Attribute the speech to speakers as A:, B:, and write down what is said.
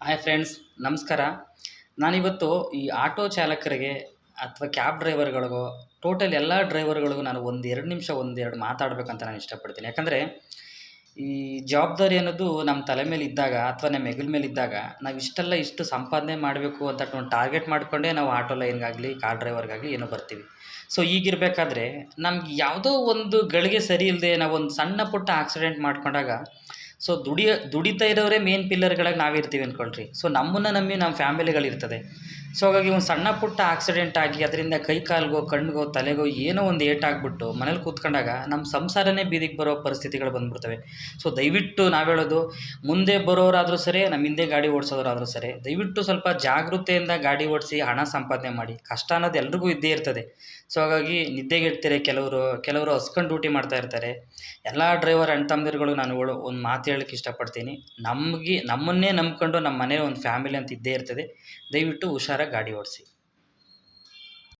A: Hi friends, ನಮಸ್ಕಾರ. ನಾನಿವತ್ತು ಈ ಆಟೋ ಚಾಲಕರಿಗೆ ಅಥವಾ ಕ್ಯಾಬ್ ಡ್ರೈವರ್ಗಳಿಗೋ, ಟೋಟಲ್ ಎಲ್ಲ ಡ್ರೈವರ್ಗಳಿಗೂ ನಾನು ಒಂದು 2 ನಿಮಿಷ ಒಂದೆರಡು ಮಾತಾಡಬೇಕಂತ ನಾನು ಇಷ್ಟಪಡ್ತೀನಿ. ಯಾಕಂದರೆ ಈ ಜವಾಬ್ದಾರಿ ಅನ್ನೋದು ನಮ್ಮ ತಲೆ ಮೇಲೆ ಇದ್ದಾಗ ಅಥವಾ ನಮ್ಮ ಹೆಗಲ ಮೇಲೆ ಇದ್ದಾಗ ನಾವು ಇಷ್ಟು ಸಂಪಾದನೆ ಮಾಡಬೇಕು ಅಂತ ಒಂದು ಟಾರ್ಗೆಟ್ ಮಾಡಿಕೊಂಡೇ ನಾವು ಆಟೋ ಲೈನ್ಗಾಗಲಿ ಕಾರ್ ಡ್ರೈವರ್ಗಾಗಲಿ ಏನೋ ಬರ್ತೀವಿ. ಸೊ ಹೀಗಿರಬೇಕಾದ್ರೆ ನಮ್ಗೆ ಯಾವುದೋ ಒಂದು ಗಳಿಗೆ ಸರಿ ಇಲ್ಲದೆ ನಾವು ಒಂದು ಸಣ್ಣ ಪುಟ್ಟ ಆಕ್ಸಿಡೆಂಟ್ ಮಾಡ್ಕೊಂಡಾಗ ಸೊ ದುಡಿತಾ ಇರೋರೇ ಮೇನ್ ಪಿಲ್ಲರ್‌ಗಳಾಗಿ ನಾವಿರ್ತೀವಿ ಅಂದ್ಕೊಳ್ರಿ. ಸೊ ನಮ್ಮನ್ನು ನಂಬಿ ನಮ್ಮ ಫ್ಯಾಮಿಲಿಗಳಿರ್ತದೆ. ಸೊ ಹಾಗಾಗಿ ಒಂದು ಸಣ್ಣ ಪುಟ್ಟ ಆಕ್ಸಿಡೆಂಟ್ ಆಗಿ ಅದರಿಂದ ಕೈ ಕಾಲಿಗೋ, ಕಣ್ಣಿಗೋ, ತಲೆಗೋ ಏನೋ ಒಂದು ಏಟಾಗ್ಬಿಟ್ಟು ಮನೇಲಿ ಕೂತ್ಕೊಂಡಾಗ ನಮ್ಮ ಸಂಸಾರನೇ ಬೀದಿಗೆ ಬರೋ ಪರಿಸ್ಥಿತಿಗಳು ಬಂದ್ಬಿಡ್ತವೆ. ಸೊ ದಯವಿಟ್ಟು ನಾವು ಹೇಳೋದು, ಮುಂದೆ ಬರೋರಾದರೂ ಸರಿ, ನಮ್ಮ ಹಿಂದೆ ಗಾಡಿ ಓಡಿಸೋರಾದರೂ ಸರಿ, ದಯವಿಟ್ಟು ಸ್ವಲ್ಪ ಜಾಗೃತೆಯಿಂದ ಗಾಡಿ ಓಡಿಸಿ ಹಣ ಸಂಪಾದನೆ ಮಾಡಿ. ಕಷ್ಟ ಅನ್ನೋದು ಎಲ್ರಿಗೂ ಇದ್ದೇ ಇರ್ತದೆ. ಸೊ ಹಾಗಾಗಿ ನಿದ್ದೆಗೆಡ್ತಾರೆ ಕೆಲವರು ಹಸ್ಕೊಂಡು ಡ್ಯೂಟಿ ಮಾಡ್ತಾ ಇರ್ತಾರೆ. ಎಲ್ಲ ಡ್ರೈವರ್ ಅಣ್ಣ ತಮ್ಮಂದಿರುಗಳು ನಾನು ಒಂದು ಮಾತು ಹೇಳಕ್ಕೆ ಇಷ್ಟಪಡ್ತೀನಿ. ನಮ್ಮನ್ನೇ ನಂಬ್ಕೊಂಡು ನಮ್ಮ ಮನೇಲಿ ಒಂದು ಫ್ಯಾಮಿಲಿ ಅಂತ ಇದ್ದೇ ಇರ್ತದೆ. ದಯವಿಟ್ಟು ಹುಷಾರಾಗಿ ಗಾಡಿ ಓಡಿಸಿ.